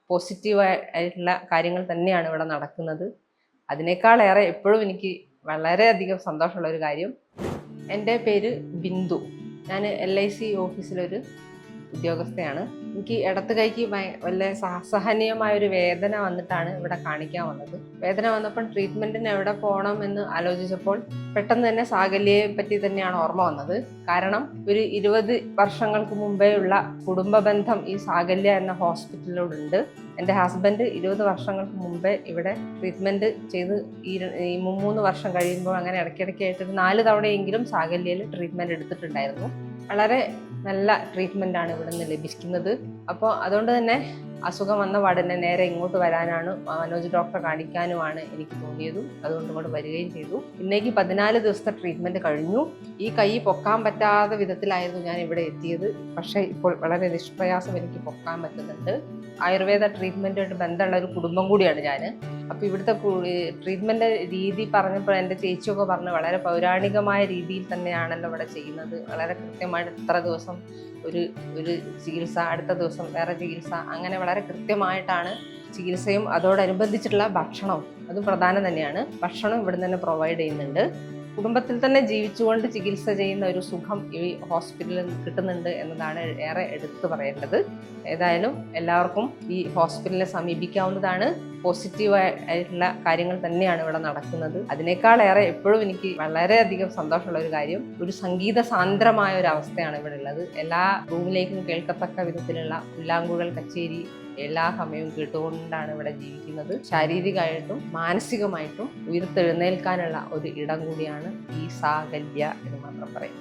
പോസിറ്റീവായിട്ടുള്ള കാര്യങ്ങൾ തന്നെയാണ് ഇവിടെ നടക്കുന്നത്. അതിനേക്കാളേറെ എപ്പോഴും എനിക്ക് വളരെയധികം സന്തോഷമുള്ള ഒരു കാര്യം, എൻ്റെ പേര് ബിന്ദു. ഞാൻ LIC ഓഫീസിലൊരു ഉദ്യോഗസ്ഥയാണ്. എനിക്ക് ഇടത്ത് കൈക്ക് വല്ല അസഹനീയമായൊരു വേദന വന്നിട്ടാണ് ഇവിടെ കാണിക്കാൻ വന്നത്. വേദന വന്നപ്പോൾ ട്രീറ്റ്മെൻറ്റിന് എവിടെ പോകണം എന്ന് ആലോചിച്ചപ്പോൾ പെട്ടെന്ന് തന്നെ സാകല്യയെ പറ്റി തന്നെയാണ് ഓർമ്മ വന്നത്. കാരണം ഒരു 20 വർഷങ്ങൾക്ക് മുമ്പേ ഉള്ള കുടുംബ ബന്ധം ഈ സാകല്യ എന്ന ഹോസ്പിറ്റലിലോടുണ്ട്. എൻ്റെ ഹസ്ബൻഡ് 20 വർഷങ്ങൾക്ക് മുമ്പേ ഇവിടെ ട്രീറ്റ്മെൻറ്റ് ചെയ്ത് ഈ 3 വർഷം കഴിയുമ്പോൾ അങ്ങനെ ഇടയ്ക്കിടയ്ക്കായിട്ട് 4 തവണയെങ്കിലും സാകല്യയിൽ ട്രീറ്റ്മെൻറ്റ് എടുത്തിട്ടുണ്ടായിരുന്നു. വളരെ നല്ല ട്രീറ്റ്മെൻറ്റാണ് ഇവിടെ നിന്ന് ലഭിക്കുന്നത്. അപ്പോൾ അതുകൊണ്ട് തന്നെ അസുഖം വന്ന പാടന്നെ നേരെ ഇങ്ങോട്ട് വരാനാണ്, മനോജ് ഡോക്ടറെ കാണിക്കാനുമാണ് എനിക്ക് തോന്നിയതും. അതുകൊണ്ട് ഇങ്ങോട്ട് വരികയും ചെയ്തു. ഇന്നേക്ക് 14 ദിവസത്തെ ട്രീറ്റ്മെൻറ്റ് കഴിഞ്ഞു. ഈ കൈ പൊക്കാൻ പറ്റാത്ത വിധത്തിലായിരുന്നു ഞാൻ ഇവിടെ എത്തിയത്. പക്ഷേ ഇപ്പോൾ വളരെ നിഷ്പ്രയാസം എനിക്ക് പൊക്കാൻ പറ്റുന്നുണ്ട്. ആയുർവേദ ട്രീറ്റ്മെൻറ്റുമായിട്ട് ബന്ധമുള്ള ഒരു കുടുംബം കൂടിയാണ് ഞാൻ. അപ്പോൾ ഇവിടുത്തെ ട്രീറ്റ്മെൻറ്റ് രീതി പറഞ്ഞപ്പോൾ എൻ്റെ ചേച്ചിയൊക്കെ പറഞ്ഞ് വളരെ പൗരാണികമായ രീതിയിൽ തന്നെയാണല്ലോ ഇവിടെ ചെയ്യുന്നത്. വളരെ കൃത്യമായിട്ട് ഇത്ര ദിവസം ഒരു ചികിത്സ, അടുത്ത ദിവസം വേറെ ചികിത്സ, അങ്ങനെ വളരെ കൃത്യമായിട്ടാണ് ചികിത്സയും അതോടനുബന്ധിച്ചിട്ടുള്ള ഭക്ഷണവും അതും പ്രധാനം തന്നെയാണ്. ഭക്ഷണം ഇവിടെ തന്നെ പ്രൊവൈഡ് ചെയ്യുന്നുണ്ട്. കുടുംബത്തിൽ തന്നെ ജീവിച്ചുകൊണ്ട് ചികിത്സ ചെയ്യുന്ന ഒരു സുഖം ഈ ഹോസ്പിറ്റലിൽ കിട്ടുന്നുണ്ട് എന്നതാണ് ഏറെ എടുത്തു പറയേണ്ടത്. ഏതായാലും എല്ലാവർക്കും ഈ ഹോസ്പിറ്റലിനെ സമീപിക്കാവുന്നതാണ്. പോസിറ്റീവായിട്ടുള്ള കാര്യങ്ങൾ തന്നെയാണ് ഇവിടെ നടക്കുന്നത്. അതിനേക്കാളേറെ എപ്പോഴും എനിക്ക് വളരെയധികം സന്തോഷമുള്ള ഒരു കാര്യം, ഒരു സംഗീത സാന്ദ്രമായ ഒരു അവസ്ഥയാണ് ഇവിടെ ഉള്ളത്. എല്ലാ റൂമിലേക്കും കേൾക്കത്തക്ക വിധത്തിലുള്ള പുല്ലാങ്കുഴൽ കച്ചേരി എല്ലാ സമയവും കേട്ടുകൊണ്ടാണ് ഇവിടെ ജീവിക്കുന്നത്. ശാരീരികമായിട്ടും മാനസികമായിട്ടും ഉയർത്തെഴുന്നേൽക്കാനുള്ള ഒരു ഇടം കൂടിയാണ് ഈ സാകല്യ എന്ന് മാത്രം പറയും.